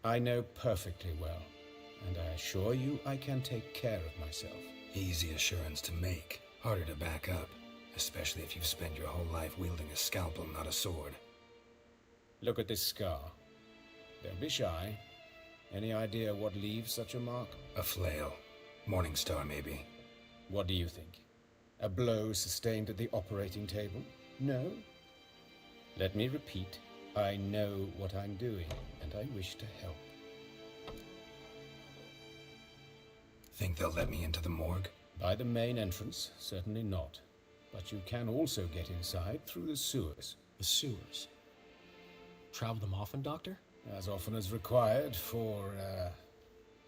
I know perfectly well, and I assure you I can take care of myself. Easy assurance to make, harder to back up, especially if you've spent your whole life wielding a scalpel, not a sword. Look at this scar. Don't be shy. Any idea what leaves such a mark? A flail. Morning Star, maybe. What do you think? A blow sustained at the operating table? No? Let me repeat. I know what I'm doing, and I wish to help. Think they'll let me into the morgue? By the main entrance, certainly not. But you can also get inside through the sewers. The sewers? Travel them often, Doctor? As often as required for,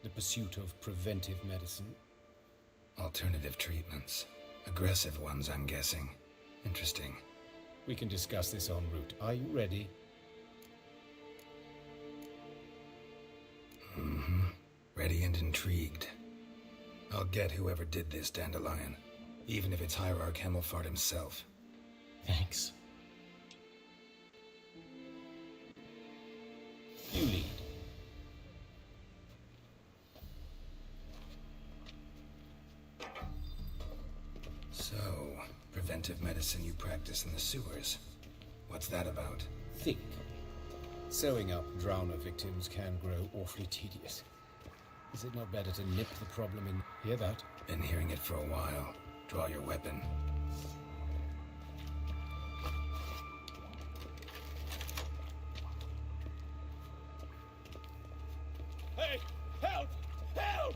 the pursuit of preventive medicine. Alternative treatments. Aggressive ones, I'm guessing. Interesting. We can discuss this en route. Are you ready? Mm-hmm. Ready and intrigued. I'll get whoever did this, Dandelion. Even if it's Hierarch Hemmelfart himself. Thanks. You lead. So, preventive medicine you practice in the sewers. What's that about? Think. Sewing up drowner victims can grow awfully tedious. Is it not better to nip the problem in? Hear that? Been hearing it for a while. Draw your weapon. Hey! Help! Help!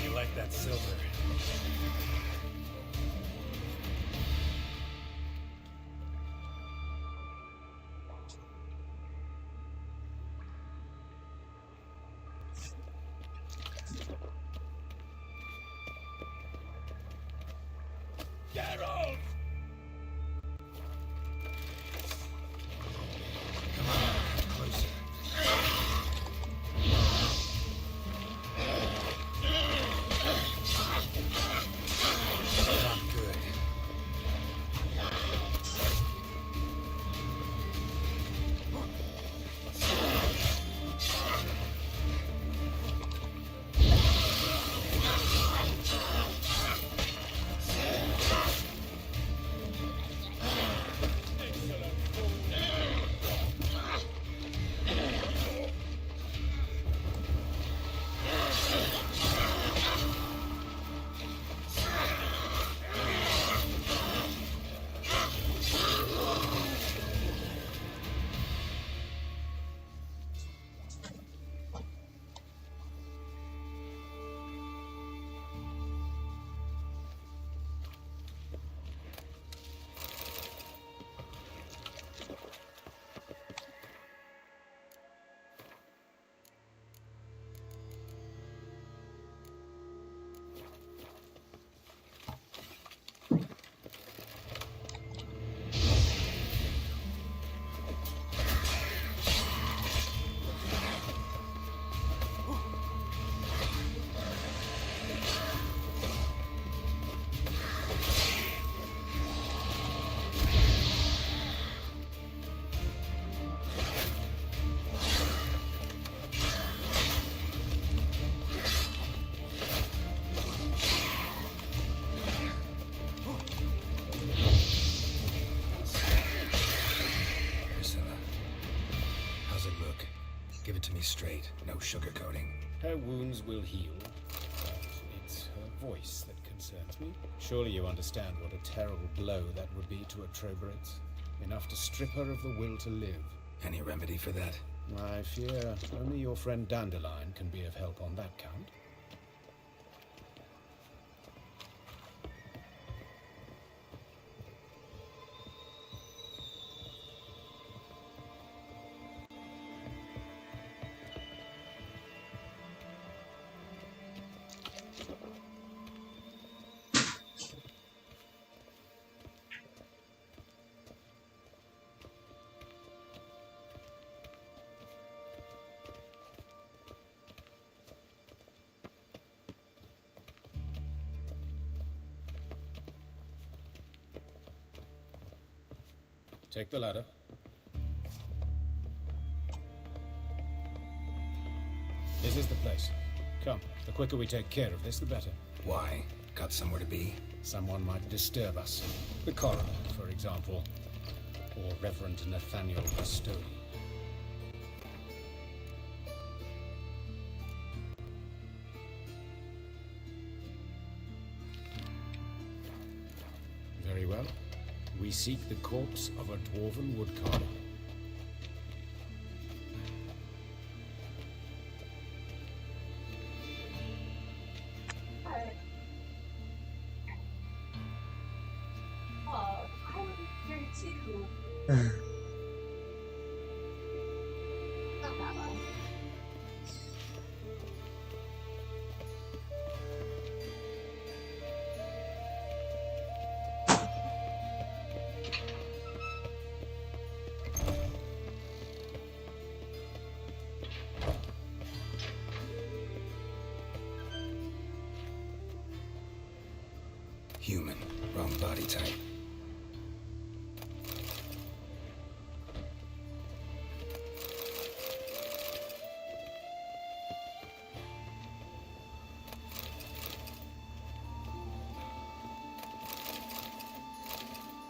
You like that silver? Geralt! Come on, closer. Not good. it to me straight, no sugarcoating. Her wounds will heal, but it's her voice that concerns me. Surely you understand what a terrible blow that would be to a Trobritz. Enough to strip her of the will to live. Any remedy for that? I fear only your friend Dandelion can be of help on that count. Take the ladder. This is the place. Come, the quicker we take care of this, the better. Why? Got somewhere to be? Someone might disturb us. The coroner, for example. Or Reverend Nathaniel Bastoni. Very well. We seek the corpse of a dwarven woodcarver. Oh, I would here too. Not that one. Human. Wrong body type.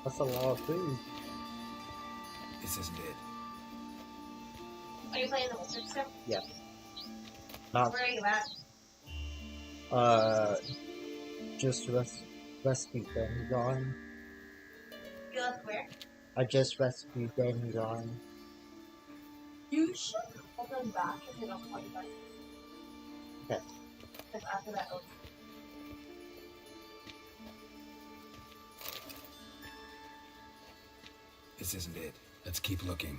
That's a lot of food. This isn't it. Are you playing the wizard still? Yeah. Not, Where are you at? just rescued Gran. You left where? I just rescued Gran. You should open back if they don't call you back. Okay. Because after that, open. This isn't it. Let's keep looking.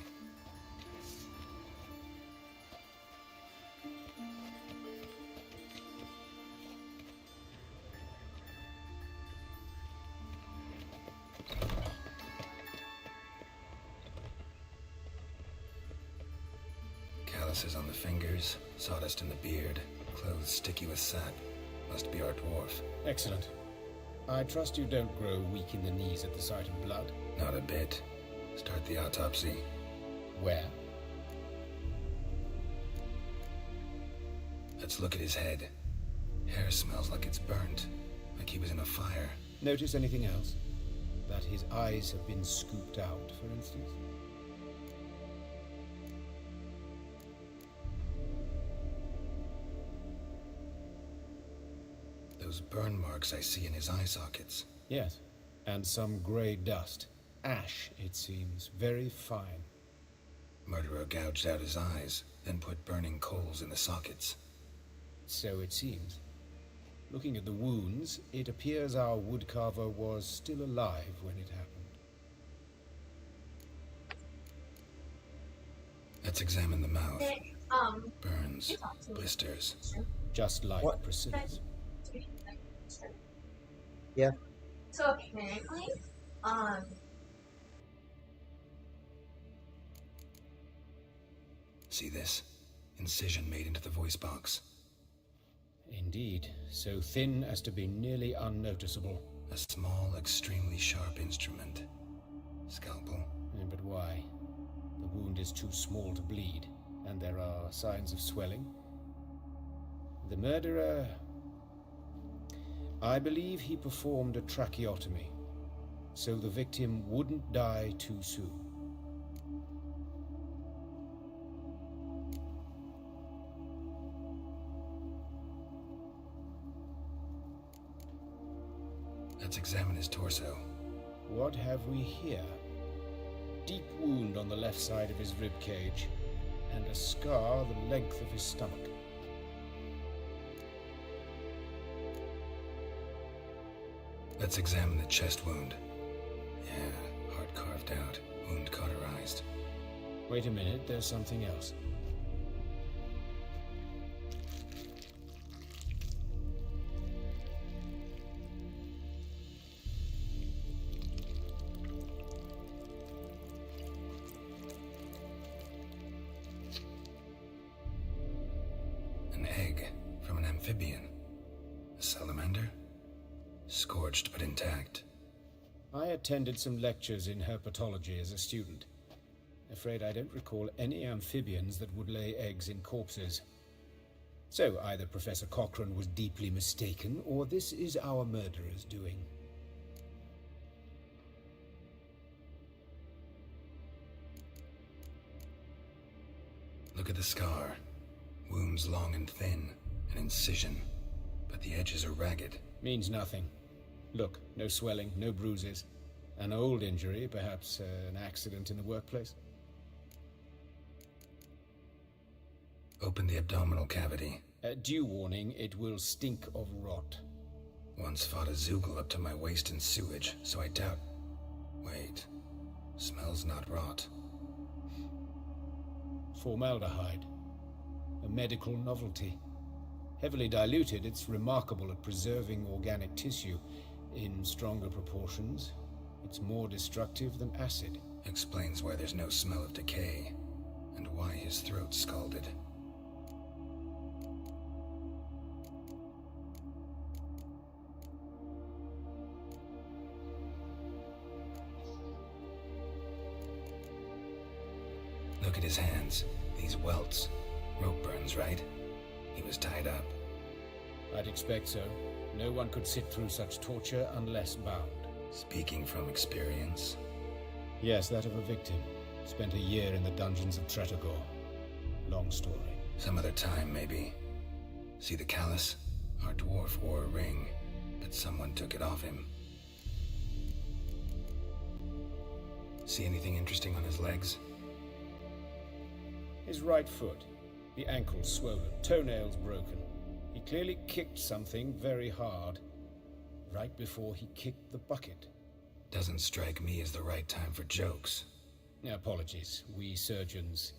Calluses on the fingers, sawdust in the beard, clothes sticky with sap. Must be our dwarf. Excellent. I trust you don't grow weak in the knees at the sight of blood. Not a bit. Start the autopsy. Where? Let's look at his head. Hair smells like it's burnt, like he was in a fire. Notice anything else? That his eyes have been scooped out, for instance? Those burn marks I see in his eye sockets. Yes. And some grey dust. Ash, it seems. Very fine. Murderer gouged out his eyes, then put burning coals in the sockets. So it seems. Looking at the wounds, it appears our woodcarver was still alive when it happened. Let's examine the mouth. Nick, Burns, blisters. Just like Priscilla's. Yeah. So apparently, See this? Incision made into the voice box. Indeed, so thin as to be nearly unnoticeable. A small, extremely sharp instrument. Scalpel. But why? The wound is too small to bleed, and there are signs of swelling. The murderer... I believe he performed a tracheotomy, so the victim wouldn't die too soon. examine his torso. What have we here? Deep wound on the left side of his rib cage, and a scar the length of his stomach. Let's examine the chest wound. Yeah, heart carved out, wound cauterized. Wait a minute, there's something else. An egg from an amphibian. A salamander? Scorched but intact. I attended some lectures in herpetology as a student. Afraid I don't recall any amphibians that would lay eggs in corpses. So either Professor Cochrane was deeply mistaken, or this is our murderer's doing. Look at the scar. Wounds long and thin, an incision, but the edges are ragged. Means nothing. Look, no swelling, no bruises. An old injury, perhaps an accident in the workplace. Open the abdominal cavity. Due warning, it will stink of rot. Once fought a Zoogle up to my waist in sewage, so I doubt... Wait. Smells not rot. Formaldehyde. A medical novelty. Heavily diluted, it's remarkable at preserving organic tissue. In stronger proportions, it's more destructive than acid. Explains why there's no smell of decay, and why his throat's scalded. Look at his hands. These welts. Rope burns, right? He was tied up. I'd expect so. No one could sit through such torture unless bound. Speaking from experience? Yes, that of a victim. Spent a year in the dungeons of Tretogor. Long story. Some other time, maybe. See the callus? Our dwarf wore a ring, but someone took it off him. See anything interesting on his legs? His right foot. The ankle swollen, toenails broken. He clearly kicked something very hard, right before he kicked the bucket. Doesn't strike me as the right time for jokes. Apologies. We surgeons,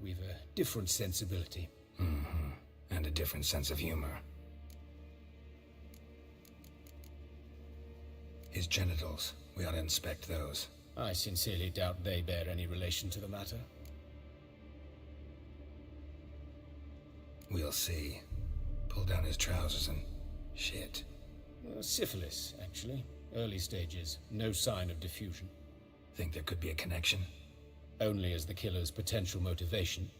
we've a different sensibility. Mm-hmm. And a different sense of humor. His genitals, we ought to inspect those. I sincerely doubt they bear any relation to the matter. We'll see. Pull down his trousers and... shit. Syphilis, actually. Early stages. No sign of diffusion. Think there could be a connection? Only as the killer's potential motivation.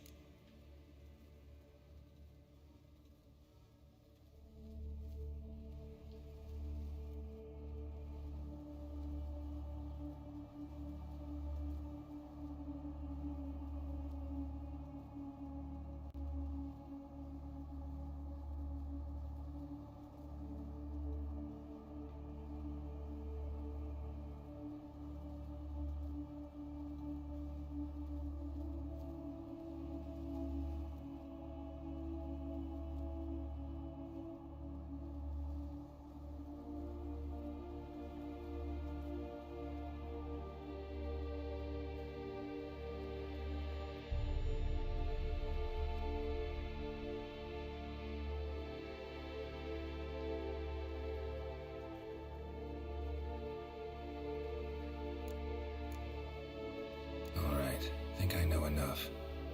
Think I know enough.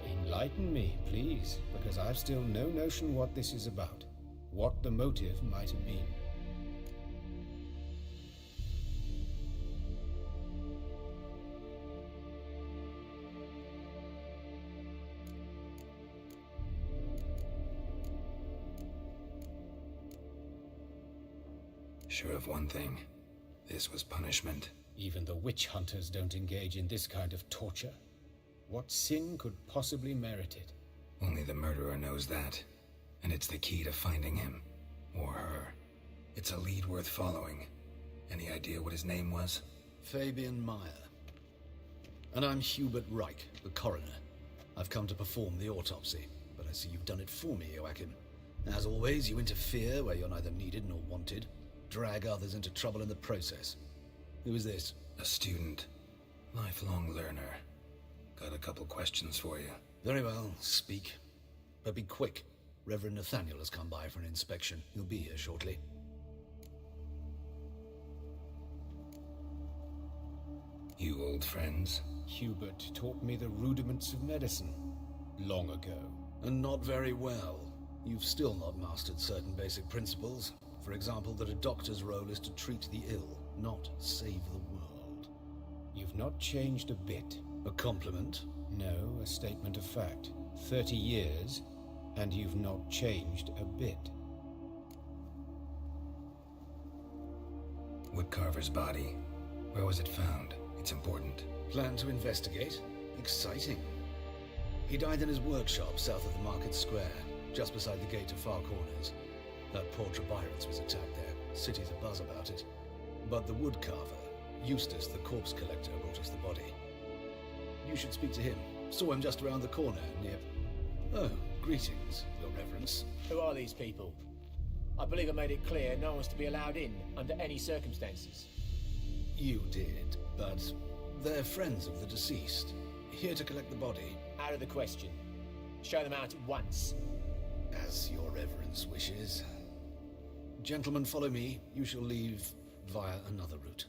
Enlighten me, please, because I've still no notion what this is about. What the motive might have been. Sure of one thing. This was punishment. Even the witch hunters don't engage in this kind of torture. What sin could possibly merit it? Only the murderer knows that. And it's the key to finding him. Or her. It's a lead worth following. Any idea what his name was? Fabian Meyer. And I'm Hubert Reich, the coroner. I've come to perform the autopsy, but I see you've done it for me, Joachim. As always, you interfere where you're neither needed nor wanted. Drag others into trouble in the process. Who is this? A student. Lifelong learner. Got a couple questions for you. Very well, speak. But be quick. Reverend Nathaniel has come by for an inspection. He'll be here shortly. You old friends? Hubert taught me the rudiments of medicine long ago. And not very well. You've still not mastered certain basic principles. For example, that a doctor's role is to treat the ill, not save the world. You've not changed a bit. A compliment? No, a statement of fact. 30 years, and you've not changed a bit. Woodcarver's body. Where was it found? It's important. Plan to investigate? Exciting. He died in his workshop south of the Market Square, just beside the gate to Far Corners. That Portrait Byron's was attacked there. City's abuzz about it. But the woodcarver, Eustace the corpse collector, brought us the body. You should speak to him. Saw him just around the corner near... Oh, greetings, Your Reverence. Who are these people? I believe I made it clear no one's to be allowed in under any circumstances. You did, but they're friends of the deceased. Here to collect the body. Out of the question. Show them out at once. As Your Reverence wishes. Gentlemen, follow me. You shall leave via another route.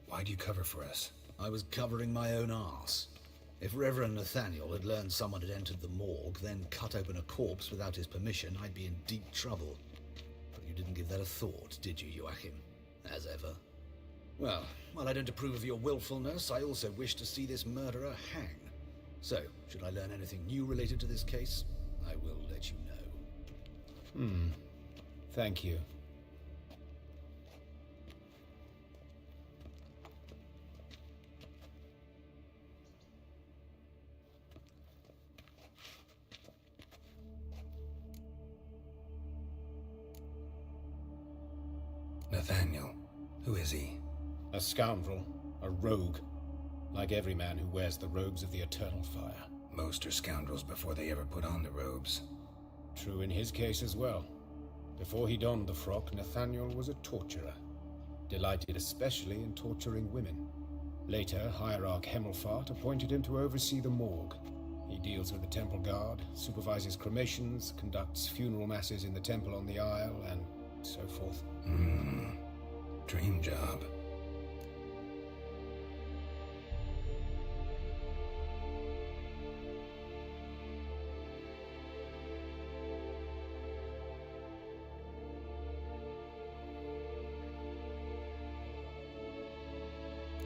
Why'd you cover for us? I was covering my own arse. If Reverend Nathaniel had learned someone had entered the morgue, then cut open a corpse without his permission, I'd be in deep trouble. But you didn't give that a thought, did you, Joachim? As ever. Well, while I don't approve of your willfulness, I also wish to see this murderer hang. So, should I learn anything new related to this case, I will let you know. Thank you. Nathaniel. Who is he? A scoundrel. A rogue. Like every man who wears the robes of the Eternal Fire. Most are scoundrels before they ever put on the robes. True in his case as well. Before he donned the frock, Nathaniel was a torturer. Delighted especially in torturing women. Later, Hierarch Hemmelfart appointed him to oversee the morgue. He deals with the temple guard, supervises cremations, conducts funeral masses in the temple on the Isle, and so forth. Dream job.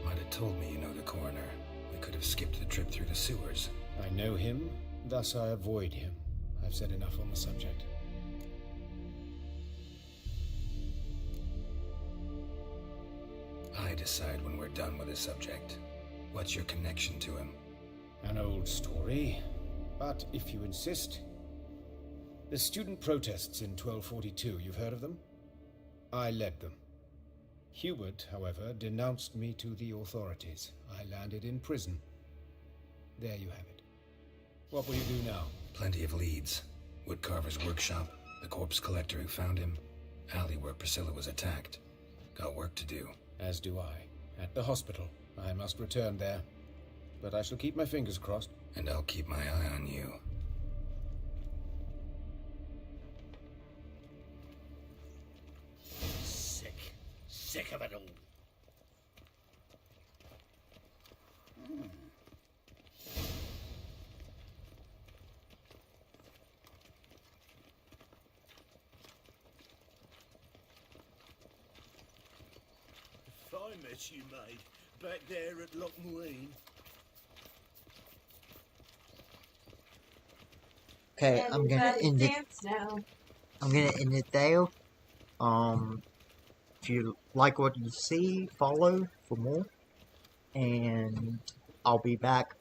Might have told me you know the coroner. We could have skipped the trip through the sewers. I know him, thus I avoid him. I've said enough on the subject. I decide when we're done with the subject. What's your connection to him? An old story, but if you insist. The student protests in 1242, you've heard of them? I led them. Hubert, however, denounced me to the authorities. I landed in prison. There you have it. What will you do now? Plenty of leads. Woodcarver's workshop, the corpse collector who found him, alley where Priscilla was attacked. Got work to do. As do I. At the hospital. I must return there. But I shall keep my fingers crossed. And I'll keep my eye on you. Sick of it all. Fine mess you made back there at Lochmarine. Okay, I'm gonna end it. I'm gonna end it there. If you like what you see, follow for more, and I'll be back